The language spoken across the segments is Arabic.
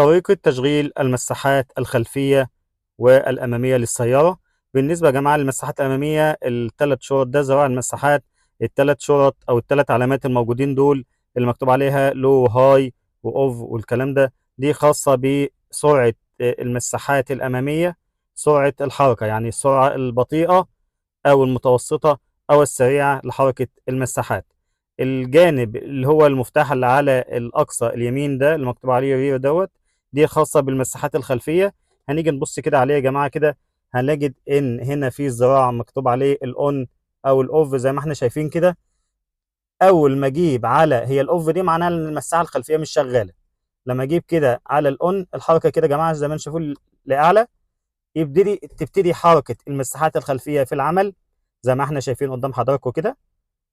طريقة تشغيل المساحات الخلفية والأمامية للسيارة. بالنسبة يا جماعة للمساحات الأمامية، الثلاث شرط ده زراعة المساحات، الثلاث شرط أو الثلاث علامات الموجودين دول اللي مكتوب عليها لو هاي وأوف والكلام ده، دي خاصة بسرعة المساحات الأمامية، سرعة الحركة يعني السرعة البطيئة أو المتوسطة أو السريعة لحركة المساحات. الجانب اللي هو المفتاح اللي على الأقصى اليمين ده اللي مكتوب عليه رير دوت، دي خاصة بالمساحات الخلفية. هنيجي نبص كده عليه يا جماعة كده، هنجد إن هنا في زراعة مكتوب عليه الأون أو الأوف زي ما احنا شايفين كده. أول ما أجيب على هي الأوف دي معناها إن المساحة الخلفية مش شغالة. لما أجيب كده على الأون، الحركة كده يا جماعة زي ما انتم شايفين لأعلى، تبتدي حركة المساحات الخلفية في العمل زي ما احنا شايفين قدام حضراتكم كده.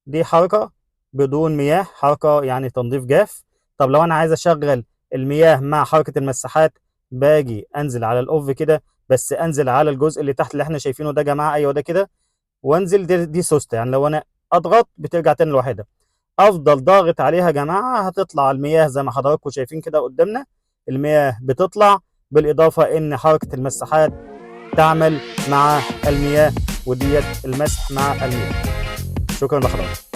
دي حركة بدون مياه، حركة يعني تنظيف جاف. طب لو أنا عايز أشغل المياه مع حركة المساحات، باجي أنزل على الأوف كده، بس أنزل على الجزء اللي تحت اللي احنا شايفينه ده يا جماعة، أيوه ده كده، وأنزل. دي سوستة، يعني لو أنا أضغط بترجع تاني لوحدها. أفضل ضاغط عليها يا جماعة هتطلع المياه زي ما حضراتكم شايفين كده قدامنا. المياه بتطلع، بالإضافة إن حركة المساحات تعمل مع المياه، وديت المسح مع المياه. شكرا لحضرتك.